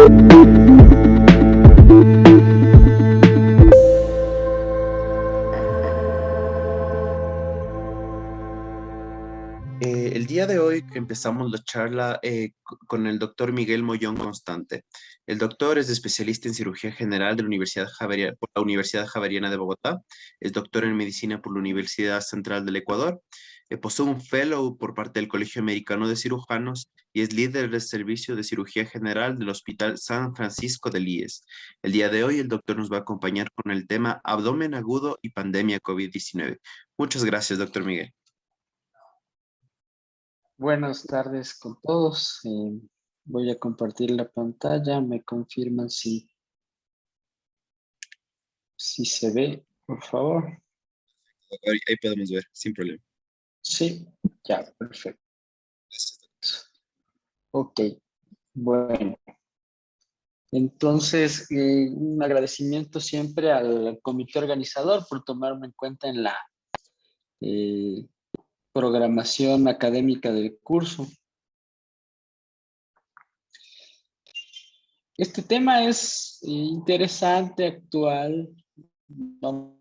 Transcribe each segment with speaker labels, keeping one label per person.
Speaker 1: El día de hoy empezamos la charla con el doctor Miguel Mollón Constante. El doctor es especialista en cirugía general de la por la Universidad Javeriana de Bogotá, es doctor en medicina por la Universidad Central del Ecuador, posee un fellow por parte del Colegio Americano de Cirujanos y es líder del servicio de cirugía general del Hospital San Francisco del IES. El día de hoy el doctor nos va a acompañar con el tema abdomen agudo y pandemia COVID-19. Muchas gracias, doctor Miguel.
Speaker 2: Buenas tardes con todos. Voy a compartir la pantalla. Me confirman si se ve, por favor.
Speaker 1: Ahí podemos ver, sin problema.
Speaker 2: Sí, ya, perfecto.
Speaker 1: Gracias, doctor.
Speaker 2: Ok, bueno. Entonces, un agradecimiento siempre al comité organizador por tomarme en cuenta en la programación académica del curso. Este tema es interesante, actual. Vamos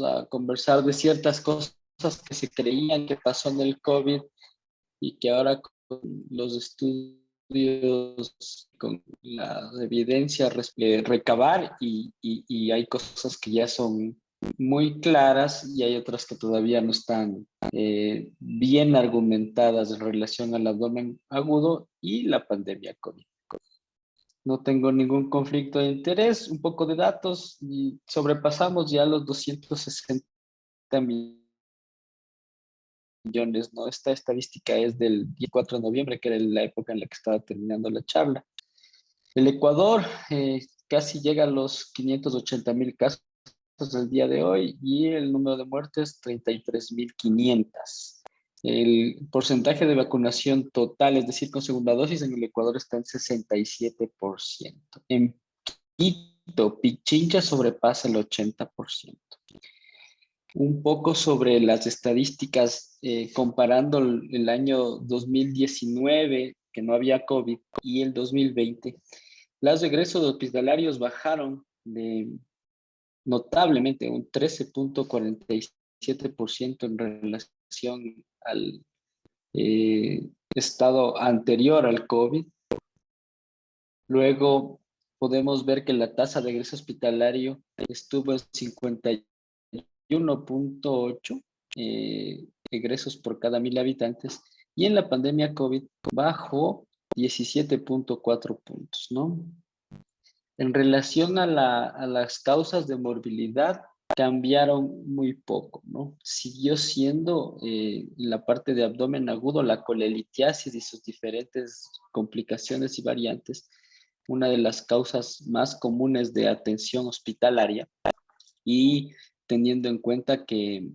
Speaker 2: a conversar de ciertas cosas que se creían que pasó en el COVID y que ahora con los estudios, con la evidencia recabar y hay cosas que ya son muy claras y hay otras que todavía no están bien argumentadas en relación al abdomen agudo y la pandemia COVID. No tengo ningún conflicto de interés, un poco de datos y sobrepasamos ya los 260 millones, ¿no? Esta estadística es del 4 de noviembre, que era la época en la que estaba terminando la charla. El Ecuador casi llega a los 580,000 casos el día de hoy y el número de muertes 33,500. El porcentaje de vacunación total, es decir, con segunda dosis en el Ecuador está en 67%. En Quito, Pichincha sobrepasa el 80%. Un poco sobre las estadísticas, comparando el año 2019, que no había COVID, y el 2020, los regresos hospitalarios bajaron notablemente, un 13,47% en relación al estado anterior al COVID. Luego podemos ver que la tasa de egreso hospitalario estuvo en 51,8 egresos por cada 1,000 habitantes y en la pandemia COVID bajó 17,4 puntos, ¿no? En relación a las causas de morbilidad, cambiaron muy poco, ¿no? Siguió siendo la parte de abdomen agudo, la colelitiasis y sus diferentes complicaciones y variantes, una de las causas más comunes de atención hospitalaria y teniendo en cuenta que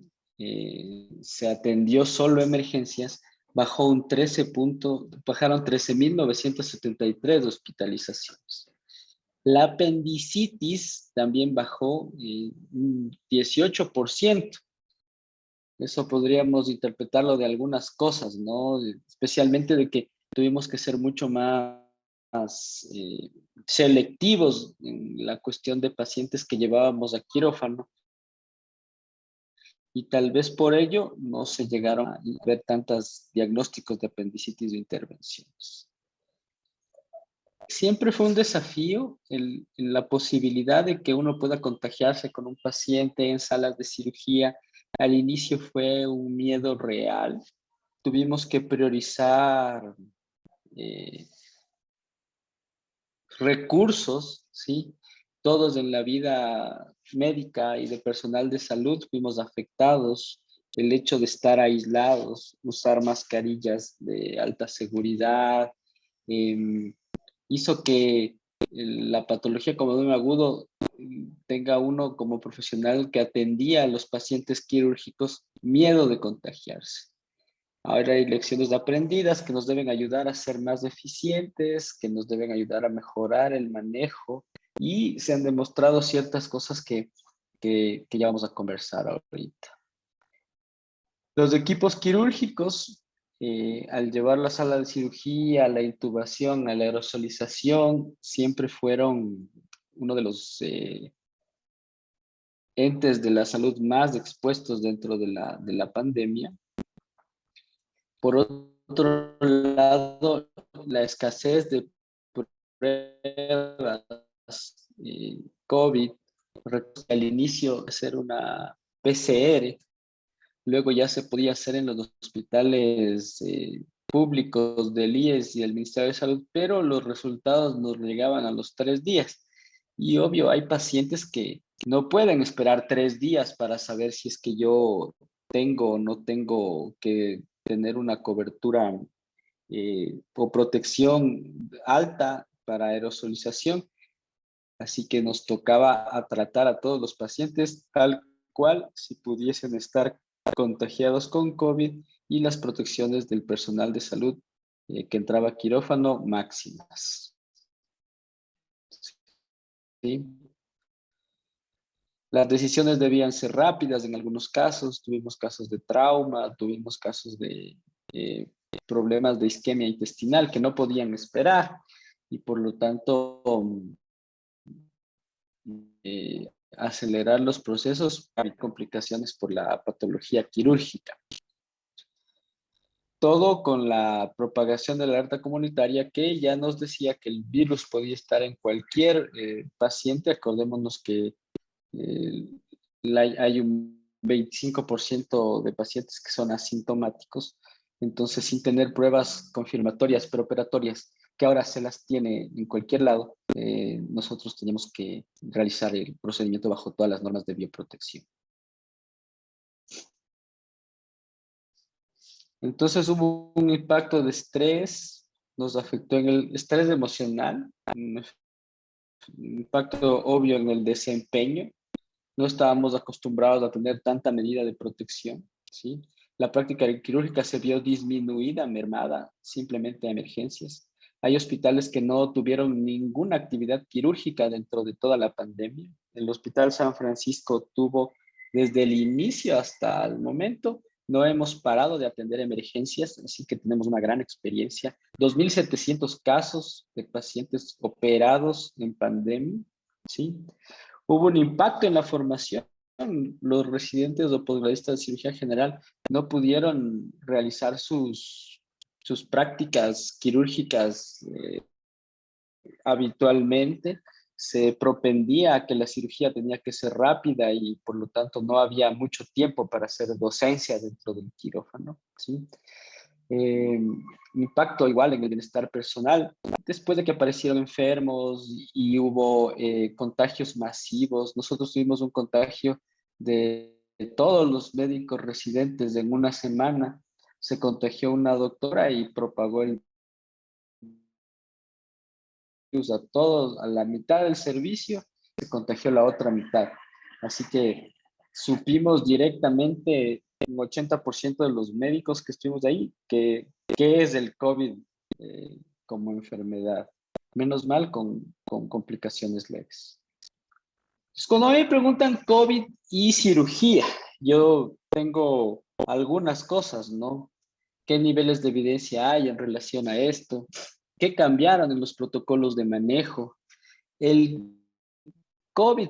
Speaker 2: se atendió solo emergencias, bajaron 13,973 hospitalizaciones. La apendicitis también bajó un 18%. Eso podríamos interpretarlo de algunas cosas, ¿no? Especialmente de que tuvimos que ser mucho más selectivos en la cuestión de pacientes que llevábamos a quirófano. Y tal vez por ello no se llegaron a ver tantos diagnósticos de apendicitis o intervenciones. Siempre fue un desafío la posibilidad de que uno pueda contagiarse con un paciente en salas de cirugía. Al inicio fue un miedo real. Tuvimos que priorizar recursos, ¿sí? Todos en la vida médica y de personal de salud fuimos afectados. El hecho de estar aislados, usar mascarillas de alta seguridad, hizo que la patología como abdomen agudo tenga uno como profesional que atendía a los pacientes quirúrgicos miedo de contagiarse. Ahora hay lecciones aprendidas que nos deben ayudar a ser más eficientes, que nos deben ayudar a mejorar el manejo y se han demostrado ciertas cosas que ya vamos a conversar ahorita. Los equipos quirúrgicos al llevar la sala de cirugía, la intubación, a la aerosolización, siempre fueron uno de los entes de la salud más expuestos dentro de la pandemia. Por otro lado, la escasez de pruebas COVID, al inicio hacer una PCR, luego ya se podía hacer en los hospitales públicos del IES y del Ministerio de Salud, pero los resultados nos llegaban a los 3 días. Y obvio, hay pacientes que no pueden esperar 3 días para saber si es que yo tengo o no tengo que tener una cobertura o protección alta para aerosolización. Así que nos tocaba a tratar a todos los pacientes tal cual si pudiesen estar contagiados con COVID y las protecciones del personal de salud que entraba a quirófano máximas. ¿Sí? Las decisiones debían ser rápidas en algunos casos. Tuvimos casos de trauma, tuvimos casos de problemas de isquemia intestinal que no podían esperar y por lo tanto acelerar los procesos hay complicaciones por la patología quirúrgica. Todo con la propagación de la alerta comunitaria que ya nos decía que el virus podía estar en cualquier paciente. Acordémonos que hay un 25% de pacientes que son asintomáticos, entonces sin tener pruebas confirmatorias preoperatorias, que ahora se las tiene en cualquier lado, nosotros teníamos que realizar el procedimiento bajo todas las normas de bioprotección. Entonces hubo un impacto de estrés, nos afectó en el estrés emocional, un impacto obvio en el desempeño. No estábamos acostumbrados a tener tanta medida de protección, ¿sí? La práctica quirúrgica se vio disminuida, mermada, simplemente a emergencias. Hay hospitales que no tuvieron ninguna actividad quirúrgica dentro de toda la pandemia. El Hospital San Francisco tuvo desde el inicio hasta el momento, no hemos parado de atender emergencias, así que tenemos una gran experiencia. 2.700 casos de pacientes operados en pandemia, ¿sí? Hubo un impacto en la formación. Los residentes o posgradistas de cirugía general no pudieron realizar sus prácticas quirúrgicas habitualmente. Se propendía a que la cirugía tenía que ser rápida y por lo tanto no había mucho tiempo para hacer docencia dentro del quirófano, ¿sí? Impacto igual en el bienestar personal. Después de que aparecieron enfermos y hubo contagios masivos, nosotros tuvimos un contagio de todos los médicos residentes en una semana. Se contagió una doctora y propagó el virus a todos, a la mitad del servicio, se contagió la otra mitad. Así que supimos directamente un 80% de los médicos que estuvimos ahí que qué es el COVID como enfermedad. Menos mal con complicaciones leves. Entonces, cuando me preguntan COVID y cirugía, yo tengo algunas cosas, ¿no? ¿Qué niveles de evidencia hay en relación a esto? ¿Qué cambiaron en los protocolos de manejo? El COVID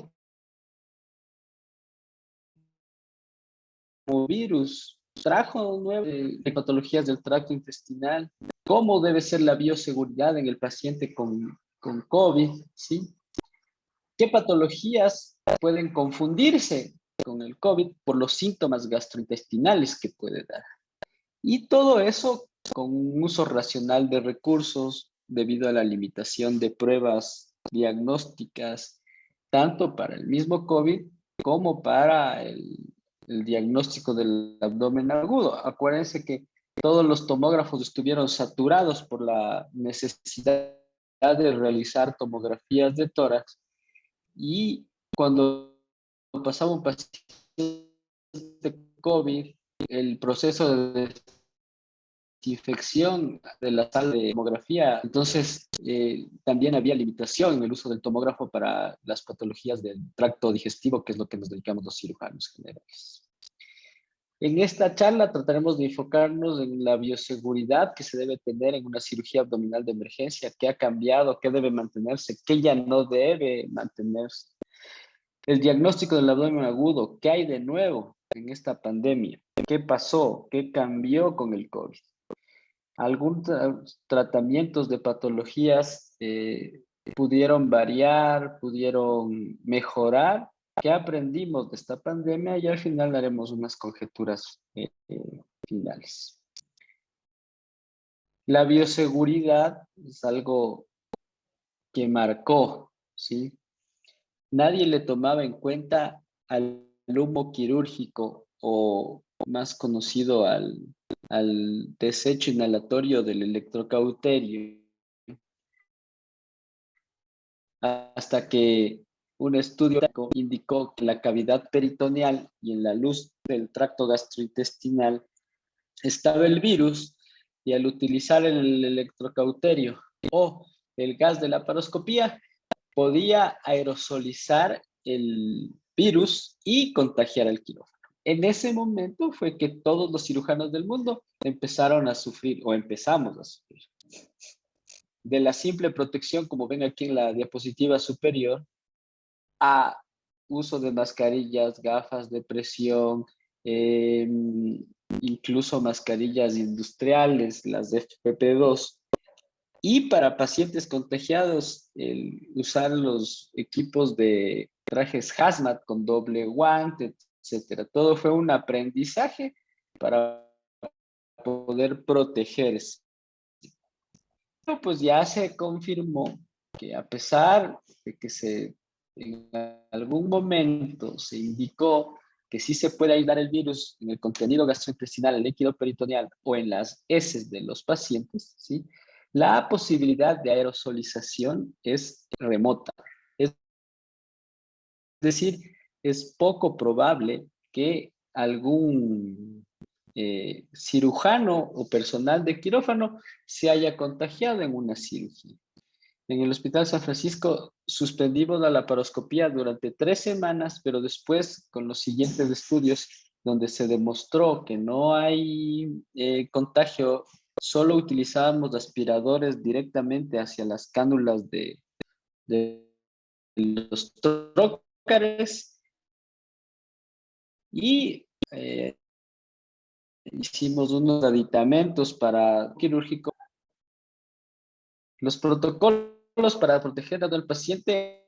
Speaker 2: como virus trajo nuevas patologías del tracto intestinal. ¿Cómo debe ser la bioseguridad en el paciente con COVID? ¿Sí? ¿Qué patologías pueden confundirse con el COVID por los síntomas gastrointestinales que puede dar? Y todo eso con un uso racional de recursos debido a la limitación de pruebas diagnósticas, tanto para el mismo COVID como para el diagnóstico del abdomen agudo. Acuérdense que todos los tomógrafos estuvieron saturados por la necesidad de realizar tomografías de tórax y cuando pasaba un paciente COVID, el proceso de infección de la sala de tomografía. Entonces, también había limitación en el uso del tomógrafo para las patologías del tracto digestivo, que es lo que nos dedicamos los cirujanos generales. En esta charla trataremos de enfocarnos en la bioseguridad que se debe tener en una cirugía abdominal de emergencia, qué ha cambiado, qué debe mantenerse, qué ya no debe mantenerse. El diagnóstico del abdomen agudo, ¿qué hay de nuevo en esta pandemia? ¿Qué pasó? ¿Qué cambió con el COVID? Algunos tratamientos de patologías pudieron variar, pudieron mejorar. ¿Qué aprendimos de esta pandemia? Y al final haremos unas conjeturas finales. La bioseguridad es algo que marcó, ¿sí? Nadie le tomaba en cuenta al humo quirúrgico o más conocido al desecho inhalatorio del electrocauterio, hasta que un estudio indicó que en la cavidad peritoneal y en la luz del tracto gastrointestinal estaba el virus, y al utilizar el electrocauterio o el gas de la paroscopía podía aerosolizar el virus y contagiar al quirófano. En ese momento fue que todos los cirujanos del mundo empezaron a sufrir, o empezamos a sufrir, de la simple protección, como ven aquí en la diapositiva superior, a uso de mascarillas, gafas de presión, incluso mascarillas industriales, las de FFP2. Y para pacientes contagiados, el usar los equipos de trajes hazmat con doble guante, etcétera. Todo fue un aprendizaje para poder protegerse. Pero pues ya se confirmó que a pesar de que en algún momento se indicó que sí se puede aislar el virus en el contenido gastrointestinal, el líquido peritoneal o en las heces de los pacientes, ¿sí? La posibilidad de aerosolización es remota. Es decir, es poco probable que algún cirujano o personal de quirófano se haya contagiado en una cirugía. En el Hospital San Francisco suspendimos la laparoscopía durante 3 semanas, pero después, con los siguientes estudios, donde se demostró que no hay contagio, solo utilizábamos aspiradores directamente hacia las cánulas de los trócares y hicimos unos aditamentos para quirúrgico. Los protocolos para proteger al paciente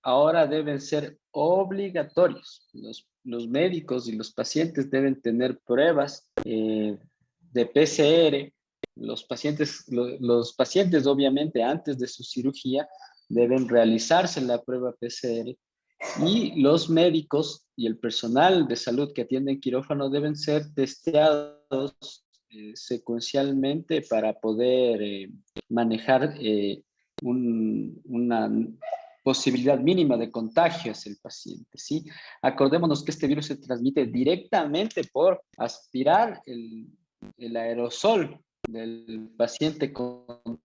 Speaker 2: ahora deben ser obligatorios. Los médicos y los pacientes deben tener pruebas de PCR. Los pacientes, obviamente, antes de su cirugía, deben realizarse la prueba PCR. Y los médicos y el personal de salud que atienden quirófano deben ser testeados secuencialmente para poder manejar una posibilidad mínima de contagio hacia el paciente, ¿sí? Acordémonos que este virus se transmite directamente por aspirar el aerosol del paciente contagiado,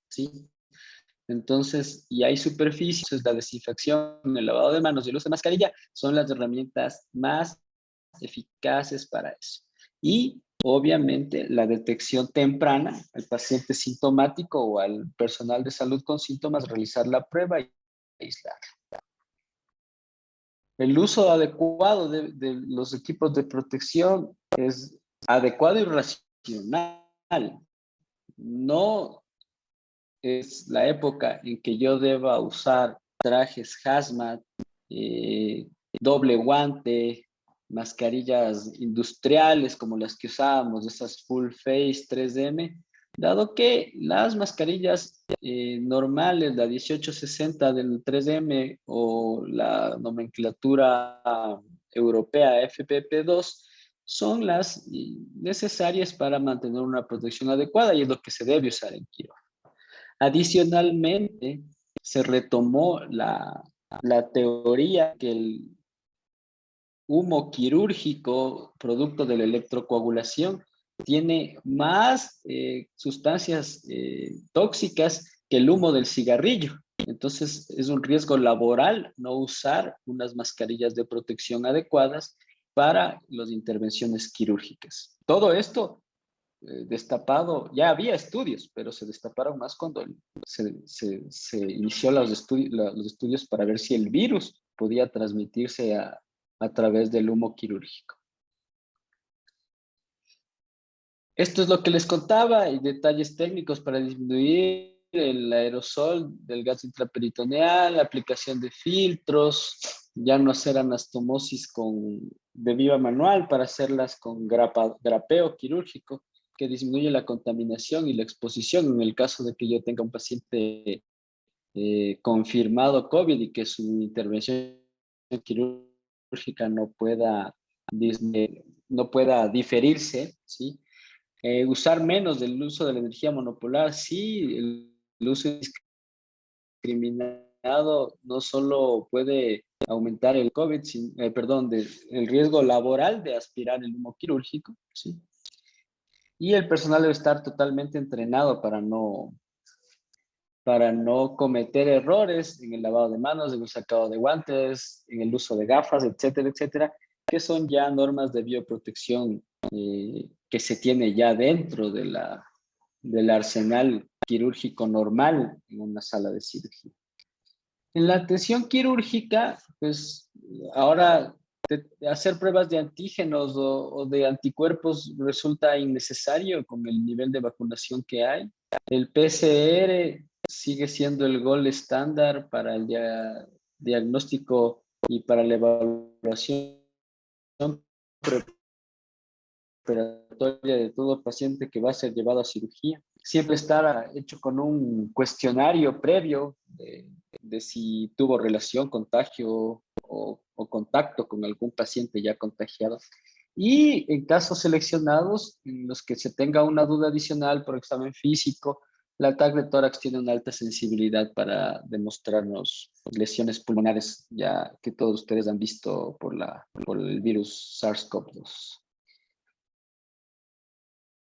Speaker 2: ¿sí? Entonces, y hay superficies, la desinfección, el lavado de manos y el uso de mascarilla son las herramientas más eficaces para eso. Y obviamente la detección temprana al paciente sintomático o al personal de salud con síntomas, realizar la prueba y aislar. El uso adecuado de los equipos de protección es adecuado y racional. No es la época en que yo deba usar trajes hazmat, doble guante, mascarillas industriales como las que usábamos, esas full face 3M, dado que las mascarillas normales, la 1860 del 3M o la nomenclatura europea FPP2, son las necesarias para mantener una protección adecuada y es lo que se debe usar en quirófano. Adicionalmente, se retomó la teoría que el humo quirúrgico, producto de la electrocoagulación, tiene más sustancias tóxicas que el humo del cigarrillo. Entonces es un riesgo laboral no usar unas mascarillas de protección adecuadas para las intervenciones quirúrgicas. Todo esto destapado, ya había estudios, pero se destaparon más cuando se inició los estudios para ver si el virus podía transmitirse a través del humo quirúrgico. Esto es lo que les contaba y detalles técnicos para disminuir el aerosol del gas intraperitoneal, la aplicación de filtros, ya no hacer anastomosis de viva manual para hacerlas con grapeo quirúrgico, que disminuye la contaminación y la exposición en el caso de que yo tenga un paciente confirmado COVID y que su intervención quirúrgica no pueda diferirse, ¿sí? Usar menos del uso de la energía monopolar, sí, el uso indiscriminado no solo puede aumentar el COVID, el riesgo laboral de aspirar el humo quirúrgico, ¿sí? Y el personal debe estar totalmente entrenado para no cometer errores en el lavado de manos, en el sacado de guantes, en el uso de gafas, etcétera, etcétera, que son ya normas de bioprotección que se tiene ya dentro del arsenal quirúrgico normal en una sala de cirugía. En la atención quirúrgica, pues ahora hacer pruebas de antígenos o de anticuerpos resulta innecesario con el nivel de vacunación que hay. El PCR sigue siendo el gold estándar para el diagnóstico y para la evaluación preoperatoria de todo paciente que va a ser llevado a cirugía. Siempre estará hecho con un cuestionario previo de si tuvo relación, contagio o contacto con algún paciente ya contagiado. Y en casos seleccionados, en los que se tenga una duda adicional por examen físico, la TAC de tórax tiene una alta sensibilidad para demostrarnos lesiones pulmonares, ya que todos ustedes han visto por el virus SARS-CoV-2.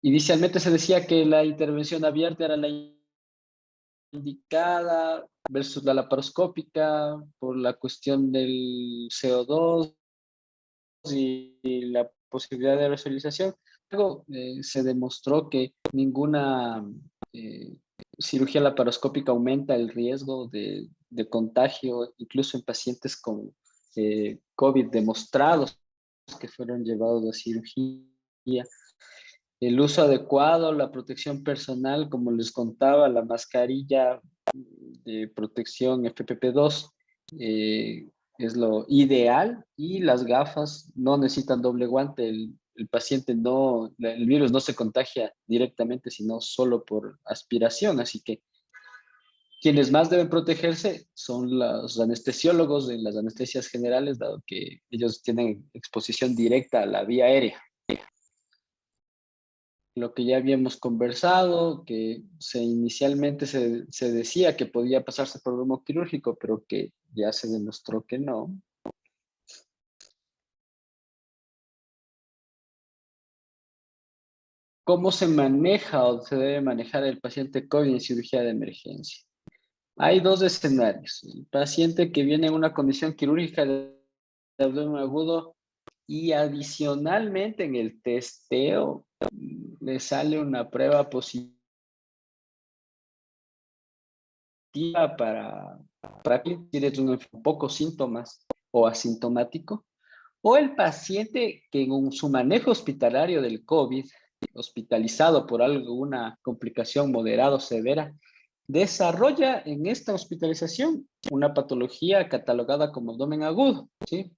Speaker 2: Inicialmente se decía que la intervención abierta era la indicada versus la laparoscópica por la cuestión del CO2 y la posibilidad de aerosolización. Luego se demostró que ninguna cirugía laparoscópica aumenta el riesgo de contagio, incluso en pacientes con COVID demostrados que fueron llevados a cirugía. El uso adecuado, la protección personal, como les contaba, la mascarilla de protección FPP2 es lo ideal, y las gafas no necesitan doble guante. El paciente el virus no se contagia directamente, sino solo por aspiración. Así que quienes más deben protegerse son los anestesiólogos en las anestesias generales, dado que ellos tienen exposición directa a la vía aérea. Lo que ya habíamos conversado, que inicialmente se decía que podía pasarse por humo quirúrgico, pero que ya se demostró que no. ¿Cómo se maneja o se debe manejar el paciente COVID en cirugía de emergencia? Hay dos escenarios. El paciente que viene en una condición quirúrgica de abdomen agudo y adicionalmente en el testeo le sale una prueba positiva para que tienes pocos síntomas o asintomático, o el paciente que en su manejo hospitalario del COVID, hospitalizado por alguna complicación moderada o severa, desarrolla en esta hospitalización una patología catalogada como abdomen agudo, ¿sí?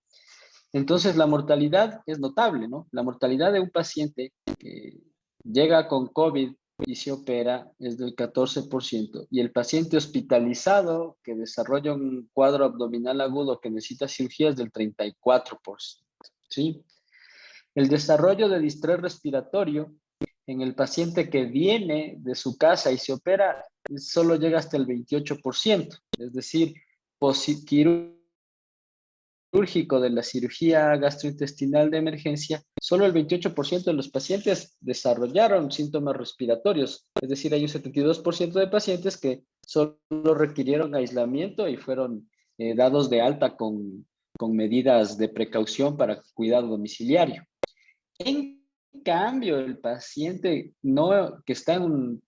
Speaker 2: Entonces la mortalidad es notable, ¿no? La mortalidad de un paciente que llega con COVID y se opera es del 14%, y el paciente hospitalizado que desarrolla un cuadro abdominal agudo que necesita cirugía es del 34%, ¿sí? El desarrollo de distrés respiratorio en el paciente que viene de su casa y se opera solo llega hasta el 28%, es decir, quirúrgico de la cirugía gastrointestinal de emergencia, solo el 28% de los pacientes desarrollaron síntomas respiratorios, es decir, hay un 72% de pacientes que solo requirieron aislamiento y fueron dados de alta con medidas de precaución para cuidado domiciliario. En cambio, el paciente que está en un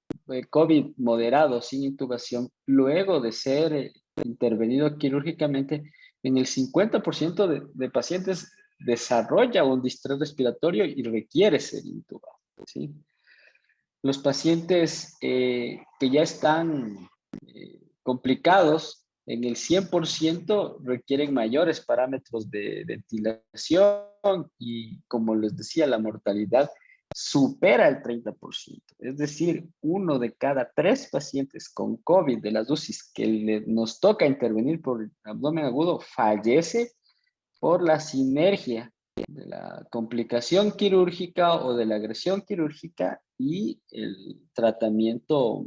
Speaker 2: COVID moderado, sin intubación, luego de ser intervenido quirúrgicamente, en el 50% de pacientes desarrolla un distrés respiratorio y requiere ser intubado, ¿sí? Los pacientes que ya están complicados, en el 100% requieren mayores parámetros de ventilación y, como les decía, la mortalidad supera el 30%. Es decir, 1 de cada 3 pacientes con COVID de las UCIs que nos toca intervenir por abdomen agudo fallece por la sinergia de la complicación quirúrgica o de la agresión quirúrgica y el tratamiento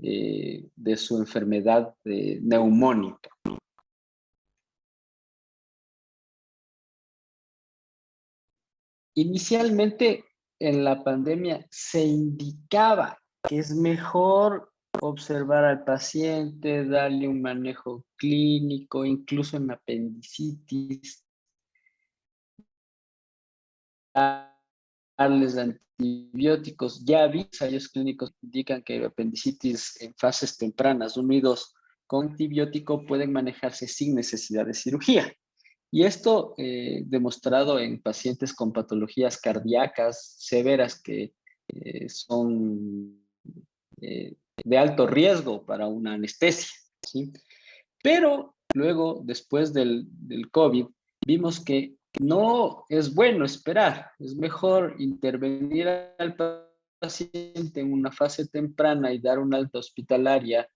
Speaker 2: de su enfermedad neumónica. Inicialmente en la pandemia se indicaba que es mejor observar al paciente, darle un manejo clínico, incluso en apendicitis, darles antibióticos. Ya vi ensayos clínicos que indican que apendicitis en fases tempranas unidos con antibiótico pueden manejarse sin necesidad de cirugía. Y esto demostrado en pacientes con patologías cardíacas severas que son de alto riesgo para una anestesia, ¿sí? Pero luego, después del COVID, vimos que no es bueno esperar, es mejor intervenir al paciente en una fase temprana y dar una alta hospitalaria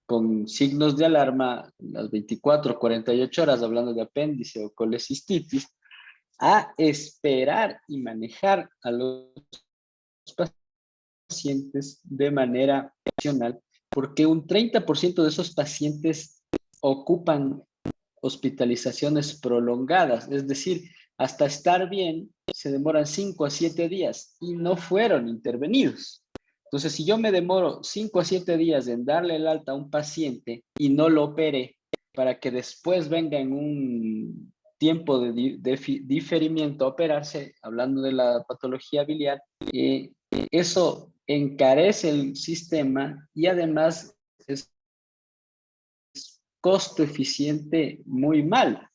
Speaker 2: con signos de alarma las 24 48 horas, hablando de apéndice o colecistitis, a esperar y manejar a los pacientes de manera racional, porque un 30% de esos pacientes ocupan hospitalizaciones prolongadas, es decir, hasta estar bien se demoran 5 a 7 días y no fueron intervenidos. Entonces, si yo me demoro 5 a 7 días en darle el alta a un paciente y no lo opere para que después venga en un tiempo de diferimiento a operarse, hablando de la patología biliar, eso encarece el sistema y además es costo eficiente muy mal.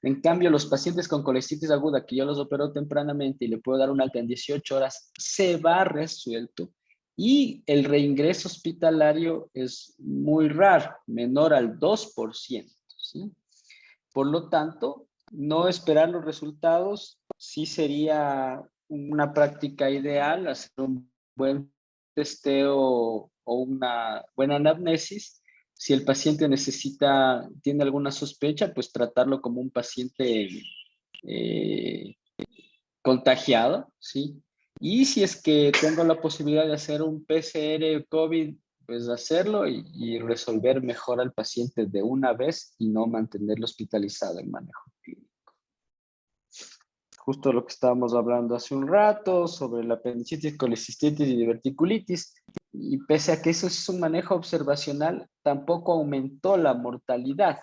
Speaker 2: En cambio, los pacientes con colecitis aguda, que yo los opero tempranamente y le puedo dar un alta en 18 horas, se va resuelto y el reingreso hospitalario es muy raro, menor al 2%, ¿sí? Por lo tanto, no esperar los resultados sí sería una práctica ideal, hacer un buen testeo o una buena anamnesis. Si el paciente tiene alguna sospecha, pues tratarlo como un paciente eh, contagiado, ¿sí? Y si es que tengo la posibilidad de hacer un PCR COVID, pues hacerlo y resolver mejor al paciente de una vez y no mantenerlo hospitalizado en manejo clínico. Justo lo que estábamos hablando hace un rato sobre la apendicitis, colecistitis y diverticulitis. Y pese a que eso es un manejo observacional, tampoco aumentó la mortalidad.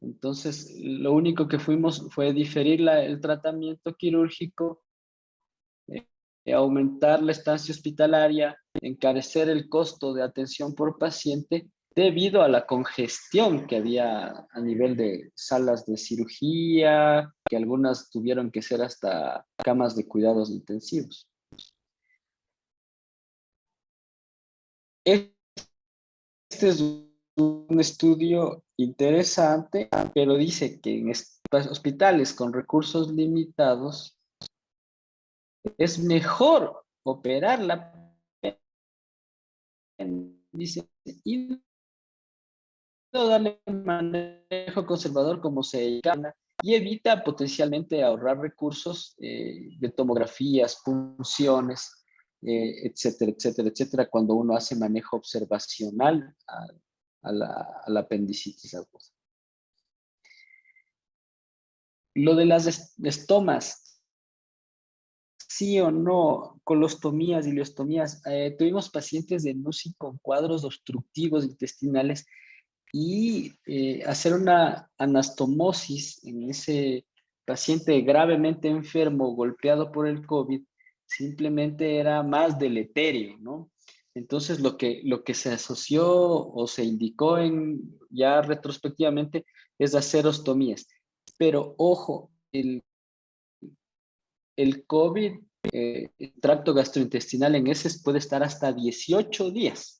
Speaker 2: Entonces, lo único que fuimos fue diferir el tratamiento quirúrgico, aumentar la estancia hospitalaria, encarecer el costo de atención por paciente debido a la congestión que había a nivel de salas de cirugía, que algunas tuvieron que ser hasta camas de cuidados intensivos. Este es un estudio interesante, pero dice que en hospitales con recursos limitados es mejor operar la apéndice y no darle manejo conservador como se llama y evita potencialmente ahorrar recursos de tomografías, punciones, etcétera, etcétera, etcétera, cuando uno hace manejo observacional a la apendicitis aguda. Lo de las estomas sí o no, colostomías, ileostomías. Tuvimos pacientes de NUCI con cuadros obstructivos intestinales y hacer una anastomosis en ese paciente gravemente enfermo, golpeado por el COVID, simplemente era más deleterio, ¿no? Entonces, lo que se asoció o se indicó ya retrospectivamente es hacer ostomías. Pero ojo, el COVID, el tracto gastrointestinal en ese puede estar hasta 18 días.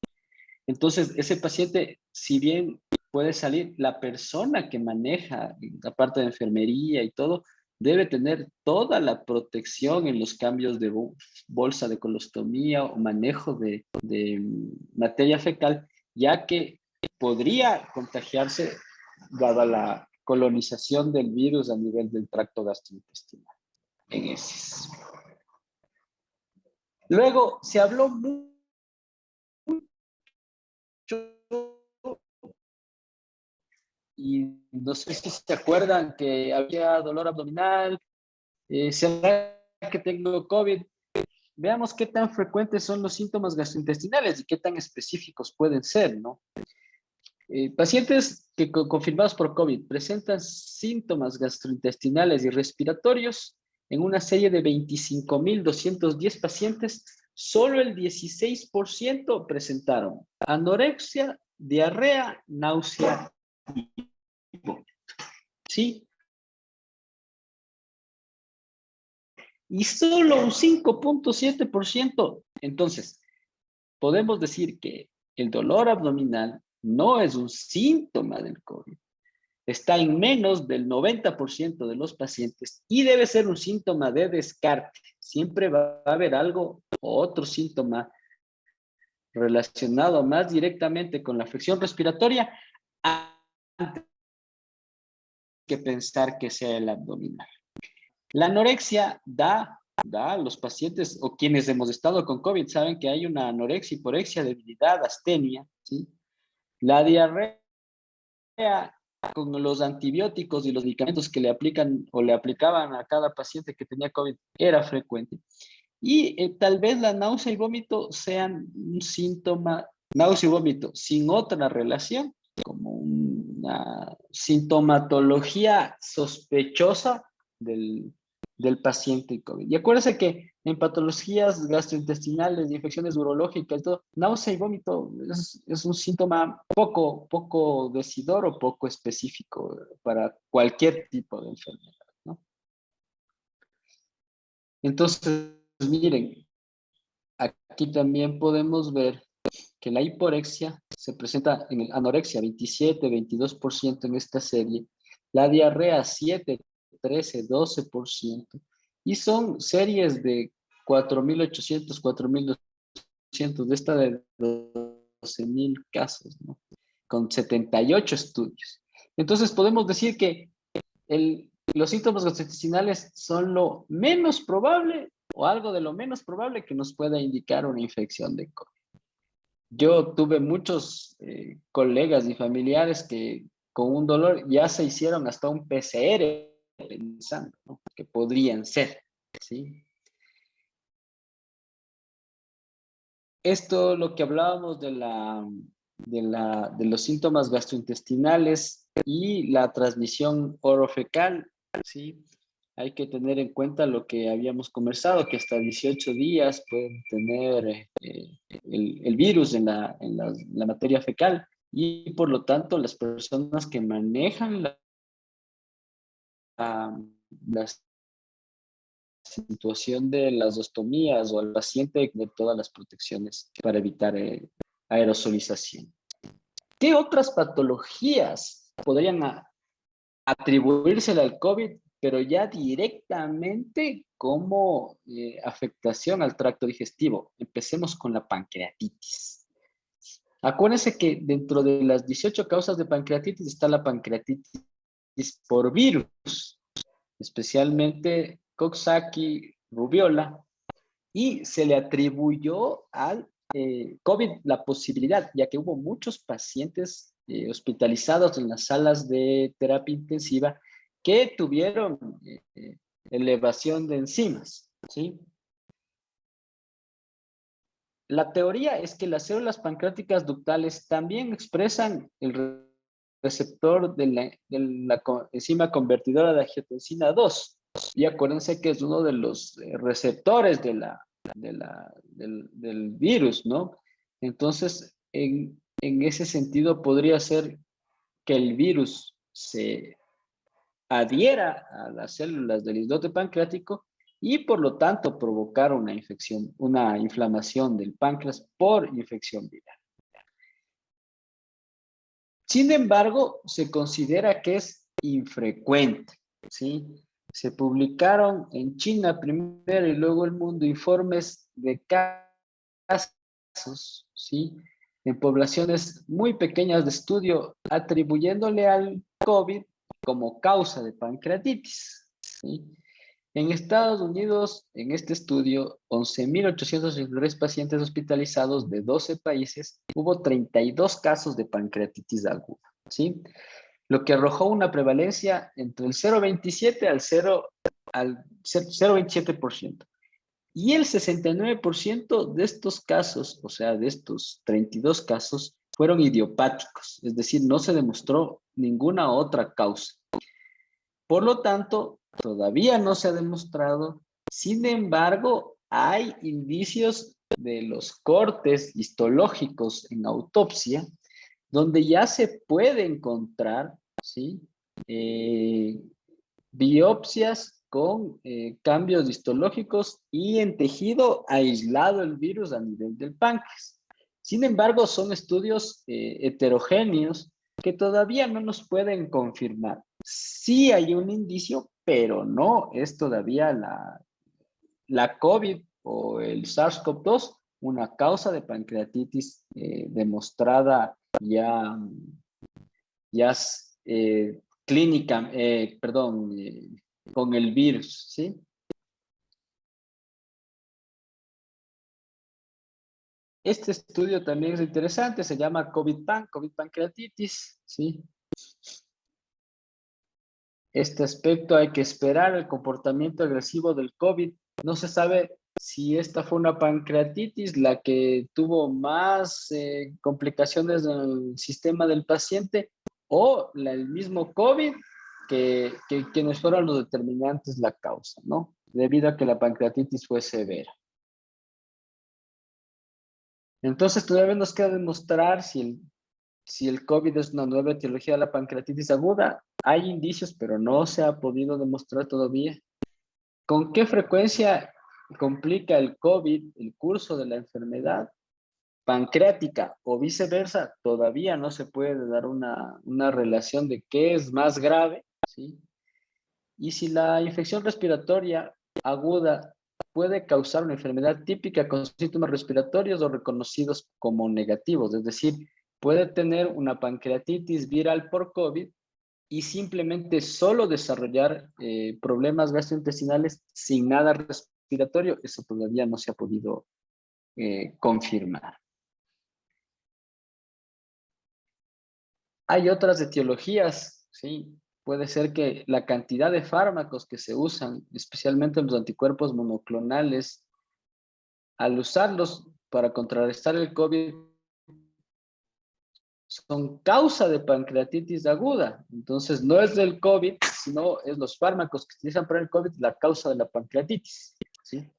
Speaker 2: Entonces, ese paciente, si bien puede salir, la persona que maneja la parte de enfermería y todo, debe tener toda la protección en los cambios de bolsa de colostomía o manejo de materia fecal, ya que podría contagiarse dada la colonización del virus a nivel del tracto gastrointestinal en heces. Luego, se habló mucho y no sé si se acuerdan que había dolor abdominal, ¿será que tengo COVID? Veamos qué tan frecuentes son los síntomas gastrointestinales y qué tan específicos pueden ser, ¿no? Pacientes que confirmados por COVID presentan síntomas gastrointestinales y respiratorios en una serie de 25.210 pacientes, solo el 16% presentaron anorexia, diarrea, náusea y vómito. ¿Sí? Y solo un 5.7%. Entonces, podemos decir que el dolor abdominal no es un síntoma del COVID. Está en menos del 90% de los pacientes y debe ser un síntoma de descarte. Siempre va a haber algo o otro síntoma relacionado más directamente con la afección respiratoria antes que pensar que sea el abdominal. La anorexia da a los pacientes o quienes hemos estado con COVID saben que hay una anorexia, hiporexia, debilidad, astenia, ¿sí? La diarrea con los antibióticos y los medicamentos que le aplican o le aplicaban a cada paciente que tenía COVID era frecuente. Y tal vez la náusea y vómito sean un síntoma, náusea y vómito sin otra relación, como una sintomatología sospechosa del paciente COVID. Y acuérdense que en patologías gastrointestinales, infecciones urológicas, todo, náusea y vómito es un síntoma poco decidor o poco específico para cualquier tipo de enfermedad, ¿no? Entonces, miren, aquí también podemos ver que la hiporexia se presenta en el anorexia 27, 22% en esta serie, la diarrea 7, 13, 12%, y son series de 4.800, 4.200, de esta de 12.000 casos, ¿no? Con 78 estudios. Entonces podemos decir que los síntomas gastrointestinales son lo menos probable o algo de lo menos probable que nos pueda indicar una infección de COVID. Yo tuve muchos colegas y familiares que con un dolor ya se hicieron hasta un PCR pensando, ¿no?, que podrían ser, ¿sí? Esto, lo que hablábamos de los síntomas gastrointestinales y la transmisión orofecal, ¿sí? Hay que tener en cuenta lo que habíamos conversado, que hasta 18 días pueden tener el virus en la materia fecal y por lo tanto las personas que manejan la situación de las ostomías o al paciente de todas las protecciones para evitar aerosolización. ¿Qué otras patologías podrían atribuirse al COVID, pero ya directamente como afectación al tracto digestivo? Empecemos con la pancreatitis. Acuérdense que dentro de las 18 causas de pancreatitis está la pancreatitis por virus, especialmente Coxsackie, rubiola, y se le atribuyó al COVID la posibilidad, ya que hubo muchos pacientes hospitalizados en las salas de terapia intensiva que tuvieron elevación de enzimas, ¿sí? la teoría es que las células pancreáticas ductales también expresan el receptor de la enzima convertidora de angiotensina 2. Y acuérdense que es uno de los receptores del virus, ¿no? Entonces, en ese sentido, podría ser que el virus se adhiera a las células del islote pancreático y por lo tanto provocar una infección, una inflamación del páncreas por infección viral. Sin embargo, se considera que es infrecuente, ¿sí? Se publicaron en China primero y luego el mundo informes de casos, ¿sí? En poblaciones muy pequeñas de estudio, atribuyéndole al COVID como causa de pancreatitis, ¿sí? En Estados Unidos, en este estudio, 11.863 pacientes hospitalizados de 12 países, hubo 32 casos de pancreatitis aguda, ¿sí? Lo que arrojó una prevalencia entre el 0,27 al 0,27%. Y el 69% de estos casos, o sea, de estos 32 casos, fueron idiopáticos, es decir, no se demostró ninguna otra causa. Por lo tanto, todavía no se ha demostrado. Sin embargo, hay indicios de los cortes histológicos en autopsia donde ya se puede encontrar, ¿sí? Biopsias con cambios histológicos y en tejido aislado el virus a nivel del páncreas. Sin embargo, son estudios heterogéneos que todavía no nos pueden confirmar. Sí hay un indicio, pero no es todavía la COVID o el SARS-CoV-2 una causa de pancreatitis demostrada ya clínica, perdón, con el virus, ¿sí? Este estudio también es interesante, se llama COVID pancreatitis, ¿sí? Este aspecto hay que esperar el comportamiento agresivo del COVID. No se sabe si esta fue una pancreatitis la que tuvo más complicaciones en el sistema del paciente o el mismo COVID quienes fueron los determinantes la causa, ¿no? Debido a que la pancreatitis fue severa. Entonces todavía nos queda demostrar si el COVID es una nueva etiología de la pancreatitis aguda. Hay indicios, pero no se ha podido demostrar todavía. ¿Con qué frecuencia complica el COVID el curso de la enfermedad pancreática o viceversa? Todavía no se puede dar una relación de qué es más grave, ¿sí? Y si la infección respiratoria aguda puede causar una enfermedad típica con síntomas respiratorios o reconocidos como negativos, es decir, puede tener una pancreatitis viral por COVID y simplemente solo desarrollar problemas gastrointestinales sin nada respiratorio. Eso todavía no se ha podido confirmar. Hay otras etiologías, ¿sí? Puede ser que la cantidad de fármacos que se usan, especialmente los anticuerpos monoclonales, al usarlos para contrarrestar el COVID, son causa de pancreatitis aguda. Entonces, no es del COVID, sino es los fármacos que se utilizan para el COVID la causa de la pancreatitis, ¿sí?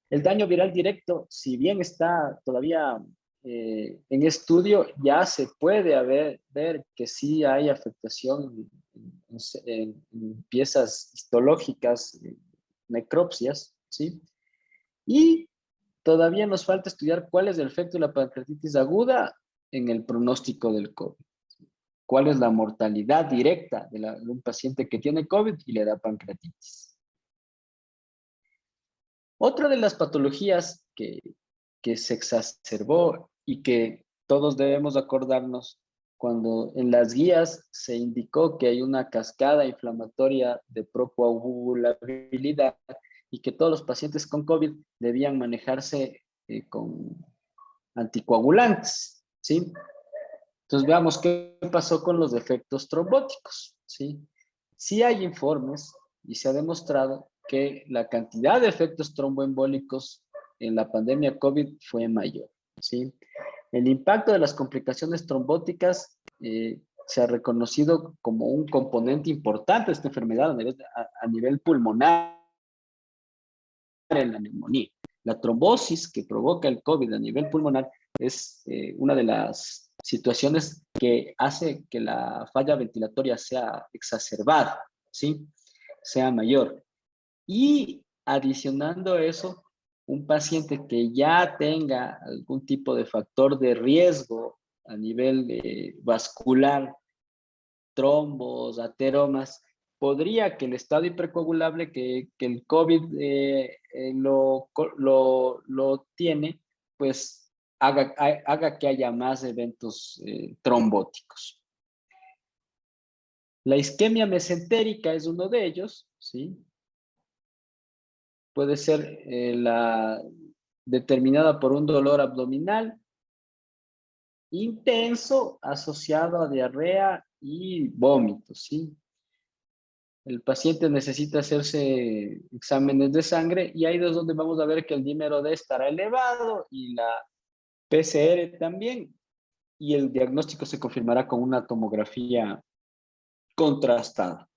Speaker 2: El daño viral directo, si bien está todavía en estudio, ya se puede ver que sí hay afectación en piezas histológicas, necropsias, ¿sí? Y todavía nos falta estudiar cuál es el efecto de la pancreatitis aguda en el pronóstico del COVID. ¿Cuál es la mortalidad directa de un paciente que tiene COVID y le da pancreatitis? Otra de las patologías que se exacerbó y que todos debemos acordarnos cuando en las guías se indicó que hay una cascada inflamatoria de procoagulabilidad y que todos los pacientes con COVID debían manejarse con anticoagulantes, ¿sí? Entonces veamos qué pasó con los efectos trombóticos, ¿sí? Sí hay informes y se ha demostrado que la cantidad de efectos tromboembólicos en la pandemia COVID fue mayor, ¿sí? El impacto de las complicaciones trombóticas se ha reconocido como un componente importante de esta enfermedad a nivel pulmonar en la neumonía. La trombosis que provoca el COVID a nivel pulmonar es una de las situaciones que hace que la falla ventilatoria sea exacerbada, ¿sí? Sea mayor. Y adicionando a eso, un paciente que ya tenga algún tipo de factor de riesgo a nivel vascular, trombos, ateromas, podría que el estado hipercoagulable que el COVID lo tiene, pues haga que haya más eventos trombóticos. La isquemia mesentérica es uno de ellos, ¿sí? Puede ser determinada por un dolor abdominal intenso asociado a diarrea y vómitos, ¿sí? El paciente necesita hacerse exámenes de sangre y ahí es donde vamos a ver que el dímero D estará elevado y la PCR también, y el diagnóstico se confirmará con una tomografía contrastada.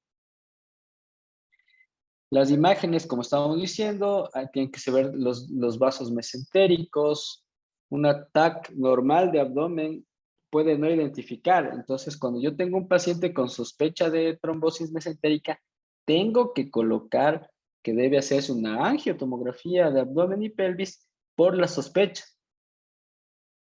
Speaker 2: Las imágenes, como estábamos diciendo, tienen que ver los vasos mesentéricos. Un TAC normal de abdomen puede no identificar. Entonces, cuando yo tengo un paciente con sospecha de trombosis mesentérica, tengo que colocar que debe hacerse una angiotomografía de abdomen y pelvis por la sospecha.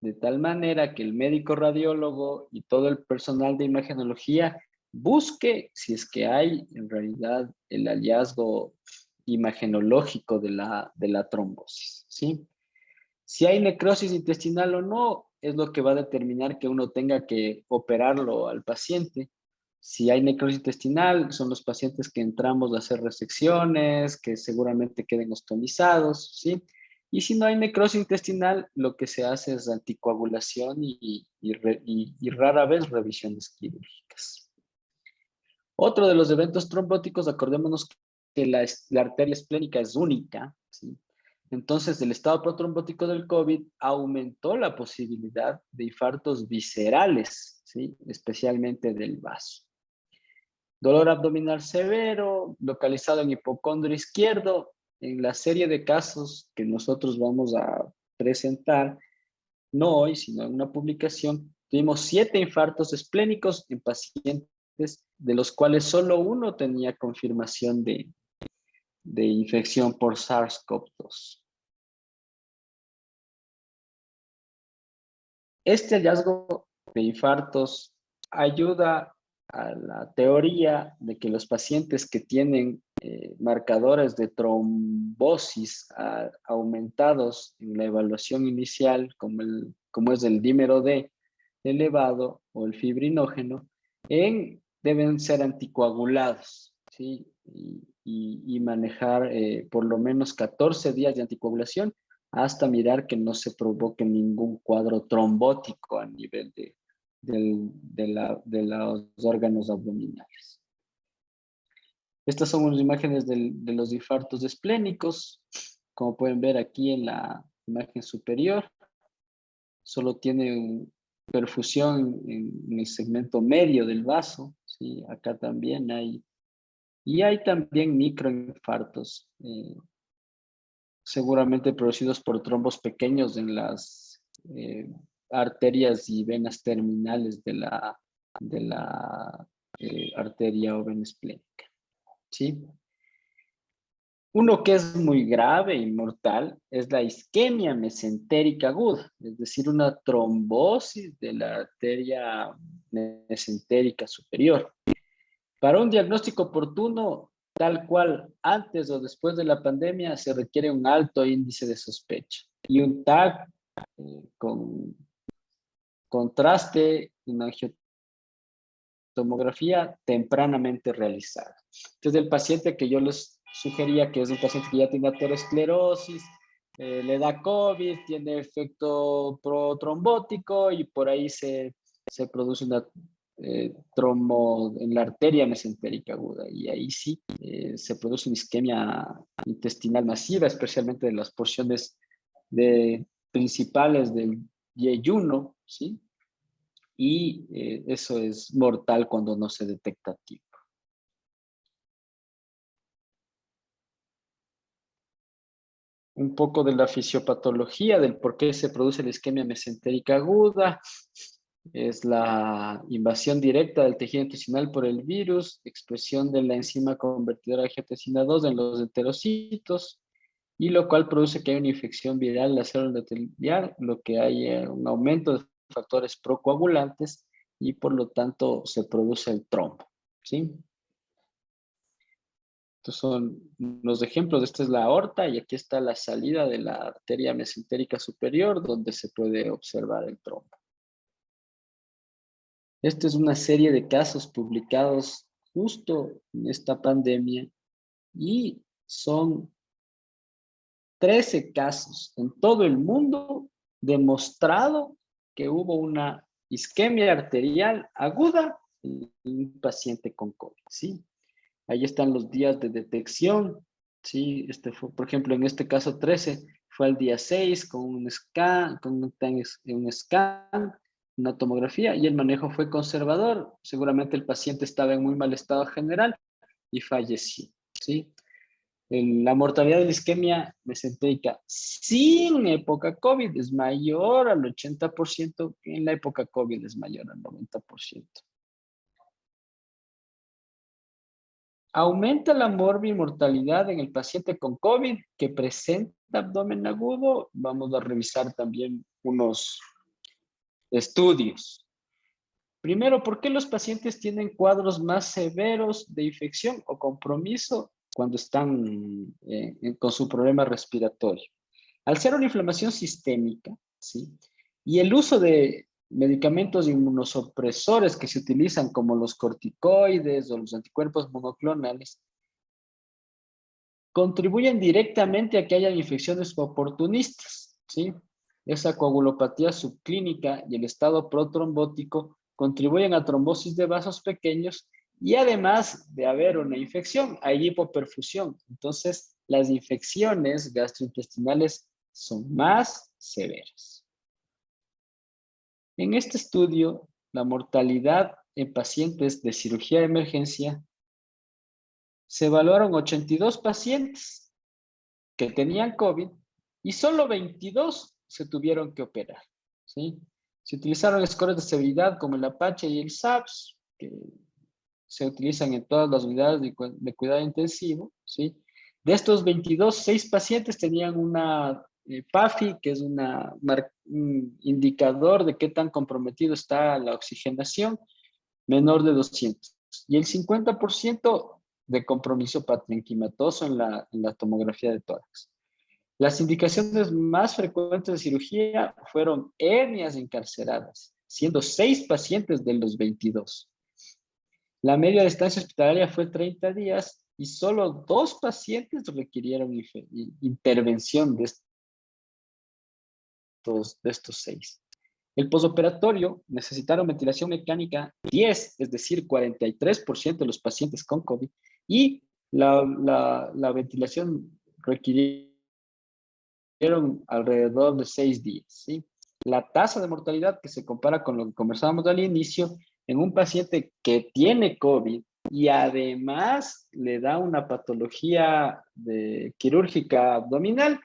Speaker 2: De tal manera que el médico radiólogo y todo el personal de imagenología busque si es que hay en realidad el hallazgo imagenológico de la trombosis, ¿sí? Si hay necrosis intestinal o no, es lo que va a determinar que uno tenga que operarlo al paciente. Si hay necrosis intestinal, son los pacientes que entramos a hacer resecciones, que seguramente queden ostomizados, ¿sí? Y si no hay necrosis intestinal, lo que se hace es anticoagulación y rara vez revisiones quirúrgicas. Otro de los eventos trombóticos, acordémonos que la arteria esplénica es única, ¿sí? Entonces, el estado protrombótico del COVID aumentó la posibilidad de infartos viscerales, ¿sí? Especialmente del vaso. Dolor abdominal severo, localizado en hipocondrio izquierdo. En la serie de casos que nosotros vamos a presentar, no hoy, sino en una publicación, tuvimos 7 infartos esplénicos en pacientes de los cuales solo uno tenía confirmación de infección por SARS-CoV-2. Este hallazgo de infartos ayuda a la teoría de que los pacientes que tienen marcadores de trombosis aumentados en la evaluación inicial, como es el dímero D elevado o el fibrinógeno, deben ser anticoagulados, ¿sí? Y manejar por lo menos 14 días de anticoagulación hasta mirar que no se provoque ningún cuadro trombótico a nivel de los órganos abdominales. Estas son unas imágenes de los infartos esplénicos. Como pueden ver aquí en la imagen superior, solo tiene perfusión en el segmento medio del vaso, ¿sí? Acá también hay. Y hay también microinfartos, seguramente producidos por trombos pequeños en las arterias y venas terminales de la arteria o vena esplénica, ¿sí? Uno que es muy grave y mortal es la isquemia mesentérica aguda, es decir, una trombosis de la arteria mesentérica superior. Para un diagnóstico oportuno, tal cual antes o después de la pandemia, se requiere un alto índice de sospecha y un TAC con contraste, una angiotomografía tempranamente realizada. Entonces, el paciente que yo les sugería, que es un paciente que ya tiene aterosclerosis, le da COVID, tiene efecto protrombótico y por ahí se produce una trombo en la arteria mesentérica aguda, y ahí sí se produce una isquemia intestinal masiva, especialmente de las porciones principales del yeyuno, ¿sí? Y eso es mortal cuando no se detecta a tiempo. Un poco de la fisiopatología, del por qué se produce la isquemia mesentérica aguda. Es la invasión directa del tejido intestinal por el virus, expresión de la enzima convertidora de angiotensina 2 en los enterocitos, y lo cual produce que haya una infección viral en la célula endotelial, lo que hay un aumento de factores procoagulantes y por lo tanto se produce el trombo, ¿sí? Estos son los ejemplos. Esta es la aorta y aquí está la salida de la arteria mesentérica superior donde se puede observar el trombo. Esta es una serie de casos publicados justo en esta pandemia y son 13 casos en todo el mundo demostrado que hubo una isquemia arterial aguda en un paciente con COVID, ¿sí? Ahí están los días de detección, ¿sí? Fue, por ejemplo, en este caso 13, fue al día 6 con un scan, una tomografía, y el manejo fue conservador. Seguramente el paciente estaba en muy mal estado general y falleció, ¿sí? La mortalidad de la isquemia mesentérica sin época COVID es mayor al 80%, que en la época COVID es mayor al 90%. Aumenta la morbimortalidad en el paciente con COVID que presenta abdomen agudo. Vamos a revisar también unos estudios. Primero, ¿por qué los pacientes tienen cuadros más severos de infección o compromiso cuando están con su problema respiratorio? Al ser una inflamación sistémica, ¿sí? Y el uso de medicamentos inmunosupresores que se utilizan como los corticoides o los anticuerpos monoclonales, contribuyen directamente a que haya infecciones oportunistas, ¿sí? Esa coagulopatía subclínica y el estado protrombótico contribuyen a trombosis de vasos pequeños y además de haber una infección, hay hipoperfusión. Entonces, las infecciones gastrointestinales son más severas. En este estudio, la mortalidad en pacientes de cirugía de emergencia se evaluaron 82 pacientes que tenían COVID y solo 22 se tuvieron que operar, ¿sí? Se utilizaron scores de severidad como el Apache y el SAPS, que se utilizan en todas las unidades de cuidado intensivo, ¿sí? De estos 22, 6 pacientes tenían una PAFI, que es un indicador de qué tan comprometido está la oxigenación, menor de 200. Y el 50% de compromiso parenquimatoso en la tomografía de tórax. Las indicaciones más frecuentes de cirugía fueron hernias encarceradas, siendo 6 pacientes de los 22. La media de estancia hospitalaria fue 30 días y solo 2 pacientes requirieron intervención de estos 6. El posoperatorio necesitaron ventilación mecánica 10, es decir, 43% de los pacientes con COVID, y la ventilación requirieron alrededor de 6 días, ¿sí? La tasa de mortalidad que se compara con lo que conversábamos al inicio, en un paciente que tiene COVID y además le da una patología quirúrgica abdominal,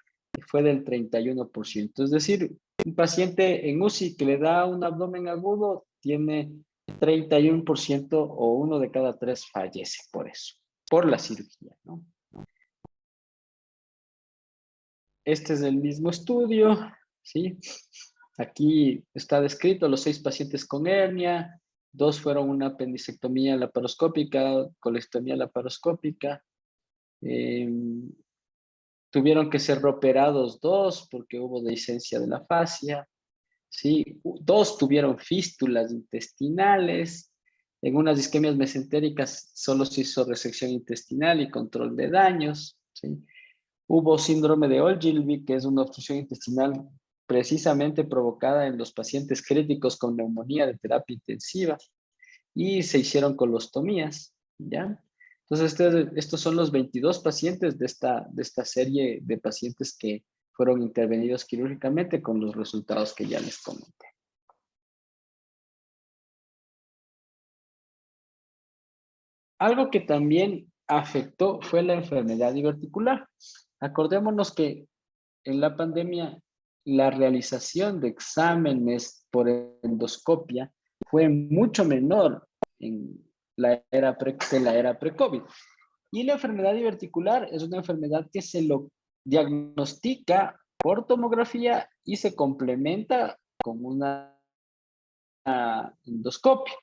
Speaker 2: fue del 31%. Es decir, un paciente en UCI que le da un abdomen agudo tiene 31% o 1 de cada 3 fallece por eso, por la cirugía, ¿no? Este es el mismo estudio, ¿sí? Aquí está descrito los 6 pacientes con hernia, 2 fueron una apendicectomía laparoscópica, colestomía laparoscópica. Tuvieron que ser reoperados 2 porque hubo dehiscencia de la fascia, ¿sí? 2 tuvieron fístulas intestinales. En unas isquemias mesentéricas solo se hizo resección intestinal y control de daños, ¿sí? Hubo síndrome de Ogilvy, que es una obstrucción intestinal precisamente provocada en los pacientes críticos con neumonía de terapia intensiva, y se hicieron colostomías, ¿ya? Entonces, estos son los 22 pacientes de esta serie de pacientes que fueron intervenidos quirúrgicamente con los resultados que ya les comenté. Algo que también afectó fue la enfermedad diverticular. Acordémonos que en la pandemia la realización de exámenes por endoscopia fue mucho menor en la era pre-COVID. Y la enfermedad diverticular es una enfermedad que se lo diagnostica por tomografía y se complementa con una endoscopia.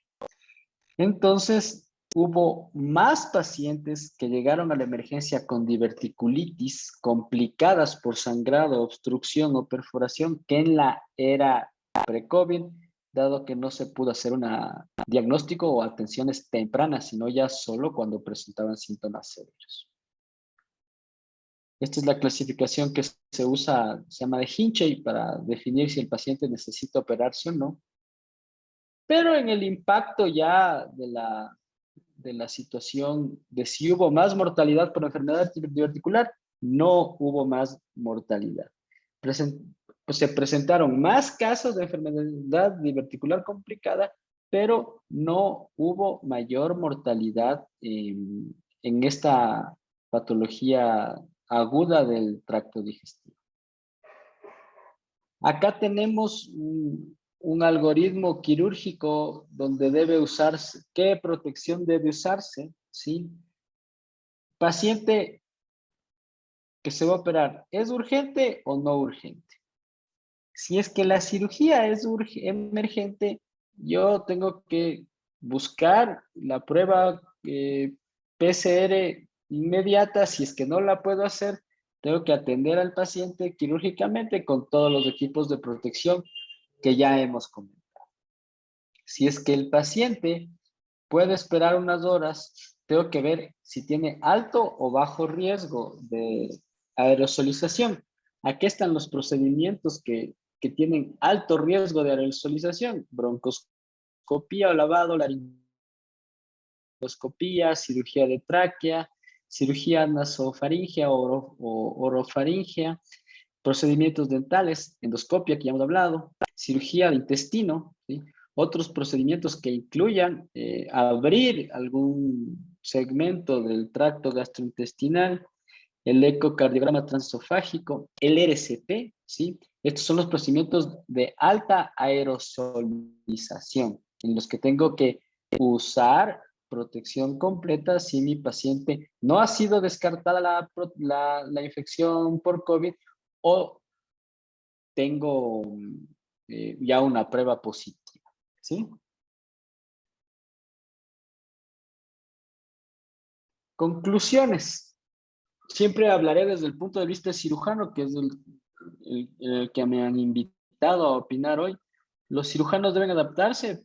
Speaker 2: Entonces, hubo más pacientes que llegaron a la emergencia con diverticulitis complicadas por sangrado, obstrucción o perforación que en la era pre-COVID, dado que no se pudo hacer un diagnóstico o atenciones tempranas, sino ya solo cuando presentaban síntomas severos. Esta es la clasificación que se usa, se llama de Hinchey, para definir si el paciente necesita operarse o no. Pero en el impacto ya de la situación de si hubo más mortalidad por enfermedad diverticular, no hubo más mortalidad. Pues se presentaron más casos de enfermedad diverticular complicada, pero no hubo mayor mortalidad en esta patología aguda del tracto digestivo. Acá tenemos un algoritmo quirúrgico donde debe usarse, qué protección debe usarse, ¿sí? Paciente que se va a operar, ¿es urgente o no urgente? Si es que la cirugía es emergente, yo tengo que buscar la prueba PCR inmediata. Si es que no la puedo hacer, tengo que atender al paciente quirúrgicamente con todos los equipos de protección que ya hemos comentado. Si es que el paciente puede esperar unas horas, tengo que ver si tiene alto o bajo riesgo de aerosolización. Aquí están los procedimientos que tienen alto riesgo de aerosolización: broncoscopía o lavado, laringoscopía, cirugía de tráquea, cirugía nasofaringea o orofaringea, procedimientos dentales, endoscopia, que ya hemos hablado, cirugía de intestino, ¿sí? Otros procedimientos que incluyan abrir algún segmento del tracto gastrointestinal, el ecocardiograma transesofágico, el RCP, ¿sí? Estos son los procedimientos de alta aerosolización, en los que tengo que usar protección completa si mi paciente no ha sido descartada la infección por COVID o tengo ya una prueba positiva, ¿sí? Conclusiones. Siempre hablaré desde el punto de vista cirujano, que es el que me han invitado a opinar hoy. Los cirujanos deben adaptarse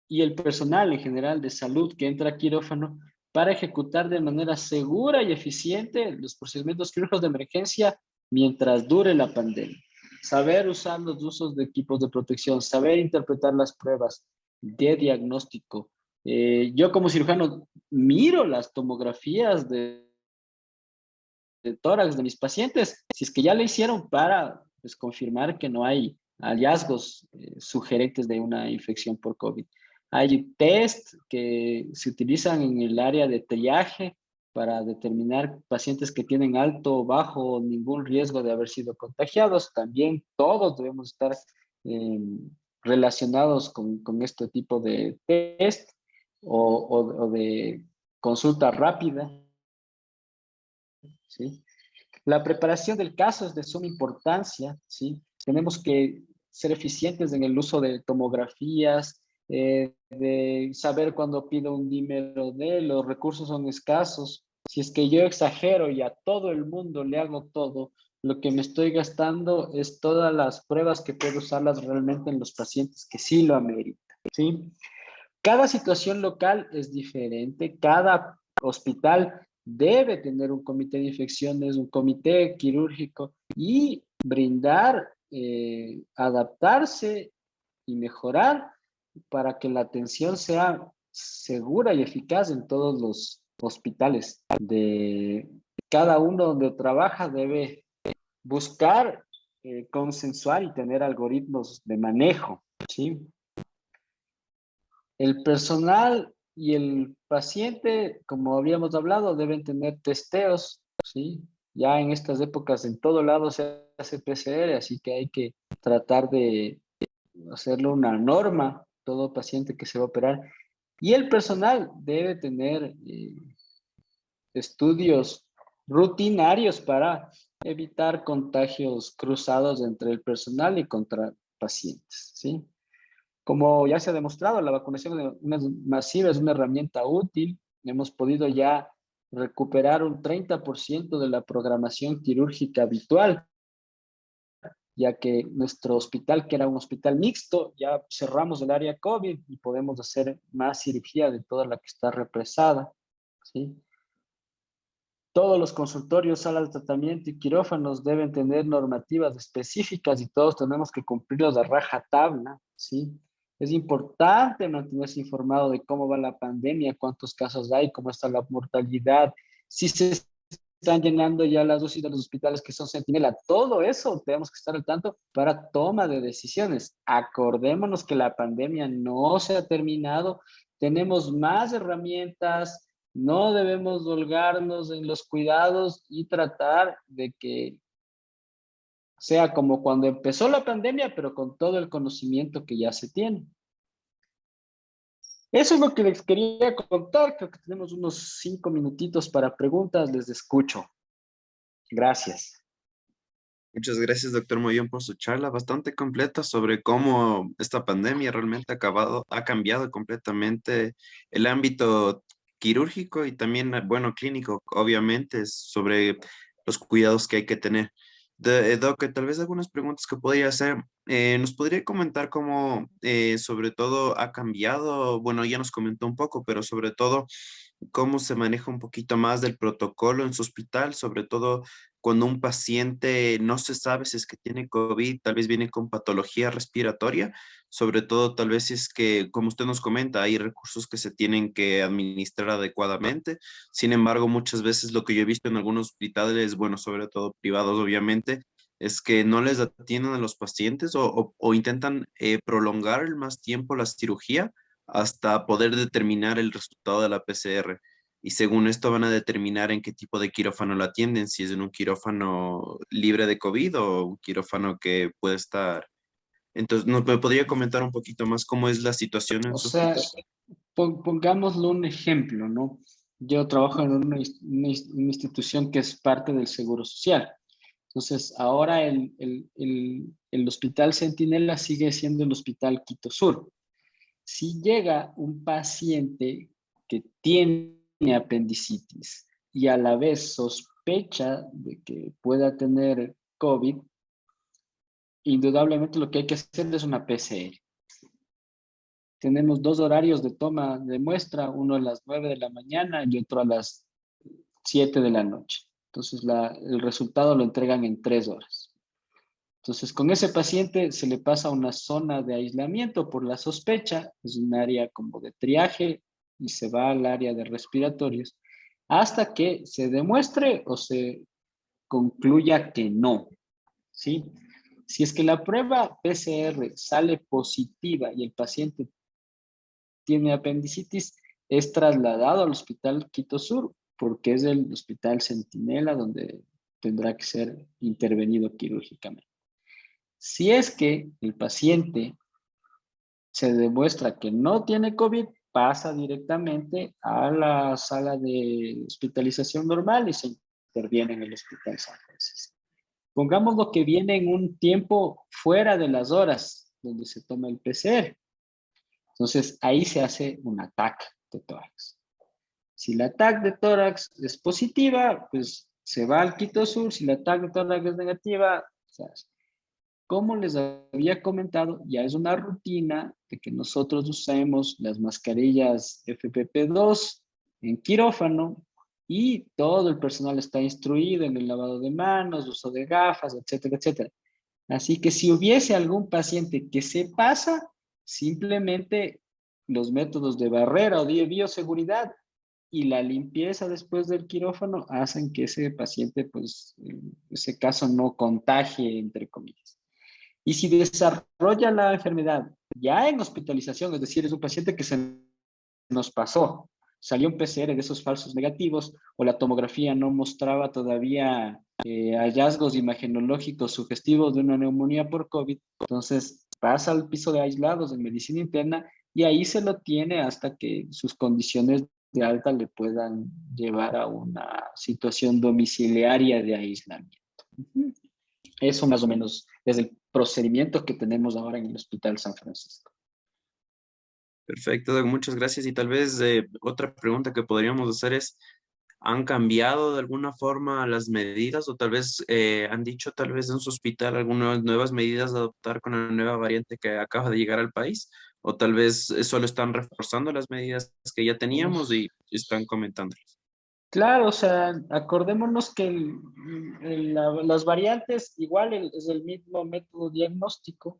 Speaker 2: y el personal en general de salud que entra a quirófano, para ejecutar de manera segura y eficiente los procedimientos quirúrgicos de emergencia mientras dure la pandemia. Saber usar los usos de equipos de protección, saber interpretar las pruebas de diagnóstico. Yo como cirujano miro las tomografías de tórax de mis pacientes, si es que ya le hicieron, para pues, confirmar que no hay hallazgos sugerentes de una infección por COVID. Hay test que se utilizan en el área de triaje para determinar pacientes que tienen alto, bajo o ningún riesgo de haber sido contagiados. También todos debemos estar eh, relacionados con este tipo de test o de consulta rápida, ¿sí? La preparación del caso es de suma importancia, ¿sí? Tenemos que ser eficientes en el uso de tomografías, de saber cuándo pido un dímero D, los recursos son escasos. Si es que yo exagero y a todo el mundo le hago todo, lo que me estoy gastando es todas las pruebas que puedo usarlas realmente en los pacientes que sí lo ameritan, ¿sí? Cada situación local es diferente, cada hospital debe tener un comité de infecciones, un comité quirúrgico y brindar, adaptarse y mejorar para que la atención sea segura y eficaz en todos los hospitales. Cada uno donde trabaja debe buscar consensuar y tener algoritmos de manejo, ¿sí? El personal y el paciente, como habíamos hablado, deben tener testeos, ¿sí? Ya en estas épocas en todo lado se hace PCR, así que hay que tratar de hacerlo una norma, todo paciente que se va a operar. Y el personal debe tener estudios rutinarios para evitar contagios cruzados entre el personal y contra pacientes, ¿sí? Como ya se ha demostrado, la vacunación masiva es una herramienta útil. Hemos podido ya recuperar un 30% de la programación quirúrgica habitual, ya que nuestro hospital, que era un hospital mixto, ya cerramos el área COVID y podemos hacer más cirugía de toda la que está represada, ¿sí? Todos los consultorios, salas de tratamiento y quirófanos deben tener normativas específicas y todos tenemos que cumplirlos a rajatabla, ¿sí? Es importante mantenerse informado de cómo va la pandemia, cuántos casos hay, cómo está la mortalidad, si se están llenando ya las UCI de los hospitales que son centinela. Todo eso tenemos que estar al tanto para toma de decisiones. Acordémonos que la pandemia no se ha terminado, tenemos más herramientas, no debemos holgarnos en los cuidados y tratar de que sea como cuando empezó la pandemia, pero con todo el conocimiento que ya se tiene. Eso es lo que les quería contar. Creo que tenemos unos 5 minutitos para preguntas. Les escucho. Gracias.
Speaker 1: Muchas gracias, doctor Mollón, por su charla bastante completa sobre cómo esta pandemia realmente ha cambiado completamente el ámbito quirúrgico y también, bueno, clínico, obviamente, sobre los cuidados que hay que tener. Doc, tal vez algunas preguntas que podría hacer. ¿Nos podría comentar cómo, sobre todo, ha cambiado? Bueno, ya nos comentó un poco, pero sobre todo, cómo se maneja un poquito más del protocolo en su hospital, sobre todo cuando un paciente no se sabe si es que tiene COVID, tal vez viene con patología respiratoria, sobre todo tal vez si es que, como usted nos comenta, hay recursos que se tienen que administrar adecuadamente. Sin embargo, muchas veces lo que yo he visto en algunos hospitales, bueno, sobre todo privados, obviamente, es que no les atienden a los pacientes o intentan prolongar el más tiempo la cirugía hasta poder determinar el resultado de la PCR. Y según esto van a determinar en qué tipo de quirófano la atienden, si es en un quirófano libre de COVID o un quirófano que puede estar. Entonces, ¿me podría comentar un poquito más cómo es la situación en
Speaker 2: O
Speaker 1: su
Speaker 2: sea,
Speaker 1: hospital?
Speaker 2: pongámoslo un ejemplo, ¿no? Yo trabajo en una institución que es parte del Seguro Social. Entonces, ahora el Hospital Centinela sigue siendo el Hospital Quito Sur. Si llega un paciente que tiene apendicitis y a la vez sospecha de que pueda tener COVID, indudablemente lo que hay que hacer es una PCR. Tenemos 2 horarios de toma de muestra, uno a las 9 de la mañana y otro a las 7 de la noche. Entonces, el resultado lo entregan en 3 horas. Entonces, con ese paciente se le pasa a una zona de aislamiento por la sospecha, es un área como de triaje y se va al área de respiratorios hasta que se demuestre o se concluya que no, ¿sí? Si es que la prueba PCR sale positiva y el paciente tiene apendicitis, es trasladado al Hospital Quito Sur porque es el Hospital Centinela donde tendrá que ser intervenido quirúrgicamente. Si es que el paciente se demuestra que no tiene COVID, pasa directamente a la sala de hospitalización normal y se interviene en el Hospital San Francisco. Pongamos lo que viene en un tiempo fuera de las horas donde se toma el PCR. Entonces, ahí se hace un ataque de tórax. Si la TAC de tórax es positiva, pues se va al Quito Sur. Si la TAC de tórax es negativa, se hace. Como les había comentado, ya es una rutina de que nosotros usemos las mascarillas FPP2 en quirófano y todo el personal está instruido en el lavado de manos, uso de gafas, etcétera, etcétera. Así que si hubiese algún paciente que se pasa, simplemente los métodos de barrera o de bioseguridad y la limpieza después del quirófano hacen que ese paciente, pues, ese caso no contagie, entre comillas. Y si desarrolla la enfermedad ya en hospitalización, es decir, es un paciente que se nos pasó, salió un PCR de esos falsos negativos o la tomografía no mostraba todavía hallazgos imagenológicos sugestivos de una neumonía por COVID, entonces pasa al piso de aislados en medicina interna y ahí se lo tiene hasta que sus condiciones de alta le puedan llevar a una situación domiciliaria de aislamiento. Eso más o menos es el procedimiento que tenemos ahora en el Hospital San Francisco.
Speaker 1: Perfecto, Doc, muchas gracias. Y tal vez otra pregunta que podríamos hacer es, ¿han cambiado de alguna forma las medidas o tal vez han dicho tal vez en su hospital algunas nuevas medidas a adoptar con la nueva variante que acaba de llegar al país? ¿O tal vez solo están reforzando las medidas que ya teníamos
Speaker 2: Uf.
Speaker 1: y están comentándolas?
Speaker 2: Claro, o sea, acordémonos que las variantes igual es el mismo método diagnóstico.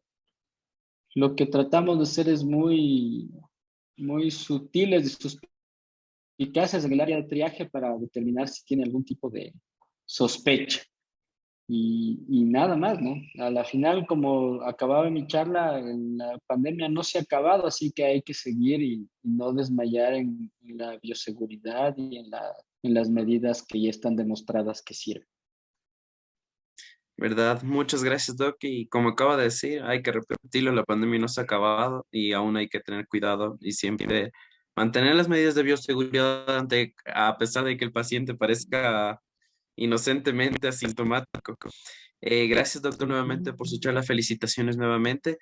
Speaker 2: Lo que tratamos de hacer es muy sutiles y suspicaces en el área de triaje para determinar si tiene algún tipo de sospecha. Y nada más, ¿no? A la final, como acababa mi charla, la pandemia no se ha acabado, así que hay que seguir y no desmayar en la bioseguridad y en las medidas que ya están demostradas que sirven.
Speaker 1: ¿Verdad? Muchas gracias, Doc. Y como acaba de decir, hay que repetirlo, la pandemia no se ha acabado y aún hay que tener cuidado y siempre mantener las medidas de bioseguridad a pesar de que el paciente parezca inocentemente asintomático. Gracias, doctor, nuevamente por su charla. Felicitaciones nuevamente.